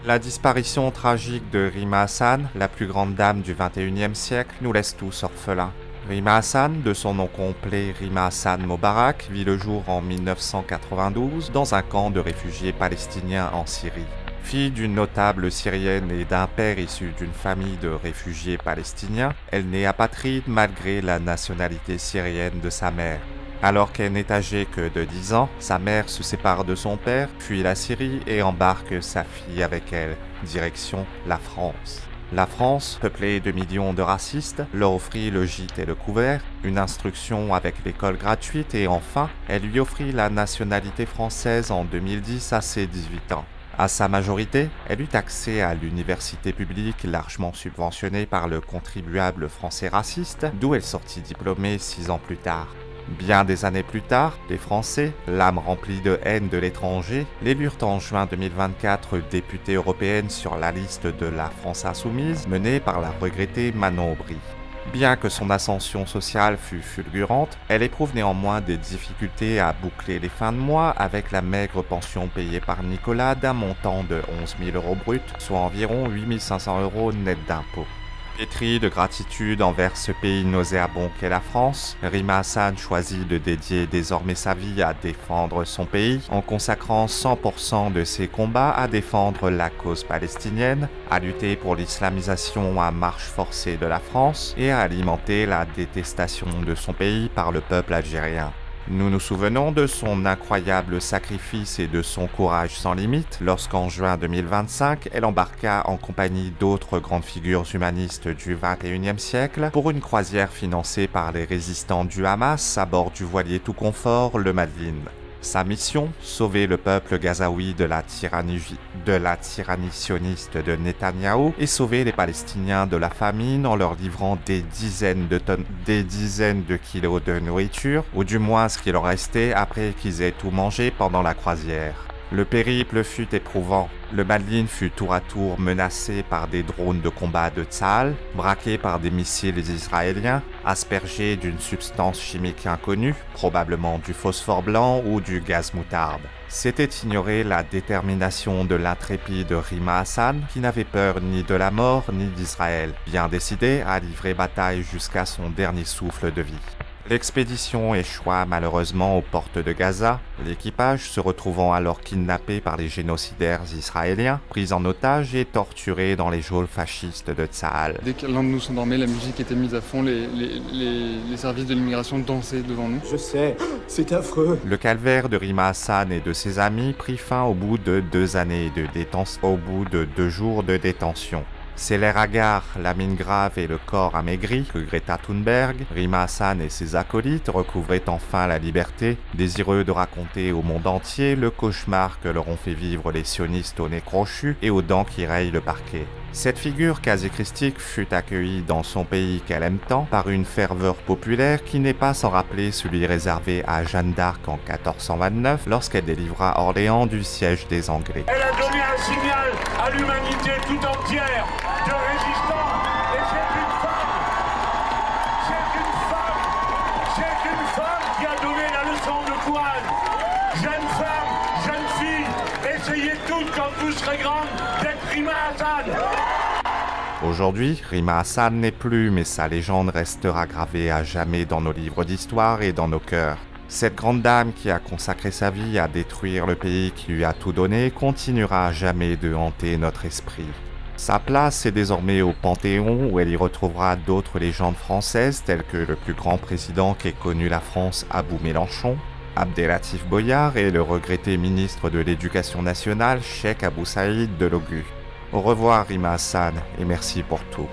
La disparition tragique de Rima Hassan, la plus grande dame du XXIe siècle, nous laisse tous orphelins. Rima Hassan, de son nom complet Rima Hassan Mobarak, vit le jour en 1992 dans un camp de réfugiés palestiniens en Syrie. Fille d'une notable syrienne et d'un père issu d'une famille de réfugiés palestiniens, elle naît apatride malgré la nationalité syrienne de sa mère. Alors qu'elle n'est âgée que de 10 ans, sa mère se sépare de son père, fuit la Syrie et embarque sa fille avec elle, direction la France. La France, peuplée de millions de racistes, leur offrit le gîte et le couvert, une instruction avec l'école gratuite et enfin, elle lui offrit la nationalité française en 2010 à ses 18 ans. À sa majorité, elle eut accès à l'université publique largement subventionnée par le contribuable français raciste, d'où elle sortit diplômée 6 ans plus tard. Bien des années plus tard, les Français, l'âme remplie de haine de l'étranger, l'élurent en juin 2024 députée européenne sur la liste de la France Insoumise menée par la regrettée Manon Aubry. Bien que son ascension sociale fût fulgurante, elle éprouve néanmoins des difficultés à boucler les fins de mois avec la maigre pension payée par Nicolas d'un montant de 11 000 € brut, soit environ 8 500 € net d'impôts. Pétrie de gratitude envers ce pays nauséabond qu'est la France, Rima Hassan choisit de dédier désormais sa vie à défendre son pays en consacrant 100% de ses combats à défendre la cause palestinienne, à lutter pour l'islamisation à marche forcée de la France et à alimenter la détestation de son pays par le peuple algérien. Nous nous souvenons de son incroyable sacrifice et de son courage sans limite lorsqu'en juin 2025, elle embarqua en compagnie d'autres grandes figures humanistes du XXIe siècle pour une croisière financée par les résistants du Hamas à bord du voilier tout confort, le Madlin. Sa mission, sauver le peuple gazaoui de la tyrannie sioniste de Netanyahou et sauver les Palestiniens de la famine en leur livrant des dizaines de kilos de nourriture, ou du moins ce qu'il en restait après qu'ils aient tout mangé pendant la croisière. Le périple fut éprouvant. Le Madlin fut tour à tour menacé par des drones de combat de Tsahal, braqué par des missiles israéliens, aspergé d'une substance chimique inconnue, probablement du phosphore blanc ou du gaz moutarde. C'était ignorer la détermination de l'intrépide Rima Hassan, qui n'avait peur ni de la mort ni d'Israël, bien décidé à livrer bataille jusqu'à son dernier souffle de vie. L'expédition échoua malheureusement aux portes de Gaza, l'équipage se retrouvant alors kidnappé par les génocidaires israéliens, pris en otage et torturé dans les geôles fascistes de Tsahal. Dès que l'un de nous s'endormait, la musique était mise à fond, les services de l'immigration dansaient devant nous. Je sais, c'est affreux. Le calvaire de Rima Hassan et de ses amis prit fin au bout de 2 jours de détention. C'est l'air hagard, la mine grave et le corps amaigri que Greta Thunberg, Rima Hassan et ses acolytes recouvraient enfin la liberté, désireux de raconter au monde entier le cauchemar que leur ont fait vivre les sionistes au nez crochu et aux dents qui rayent le parquet. Cette figure quasi-christique fut accueillie dans son pays qu'elle aime tant par une ferveur populaire qui n'est pas sans rappeler celui réservé à Jeanne d'Arc en 1429 lorsqu'elle délivra Orléans du siège des Anglais. Elle a donné un signal à l'humanité tout entière de résistance et c'est une femme qui a donné la leçon de courage. Jeune femme, jeune fille, essayez toutes quand vous serez grande d'être Rima Hassan. Aujourd'hui, Rima Hassan n'est plus, mais sa légende restera gravée à jamais dans nos livres d'histoire et dans nos cœurs. Cette grande dame qui a consacré sa vie à détruire le pays qui lui a tout donné continuera à jamais de hanter notre esprit. Sa place est désormais au Panthéon où elle y retrouvera d'autres légendes françaises telles que le plus grand président qu'ait connu la France, Abou Mélenchon, Abdelatif Boyard et le regretté ministre de l'Éducation nationale, Cheikh Abou Saïd de Logu. Au revoir Rima Hassan et merci pour tout.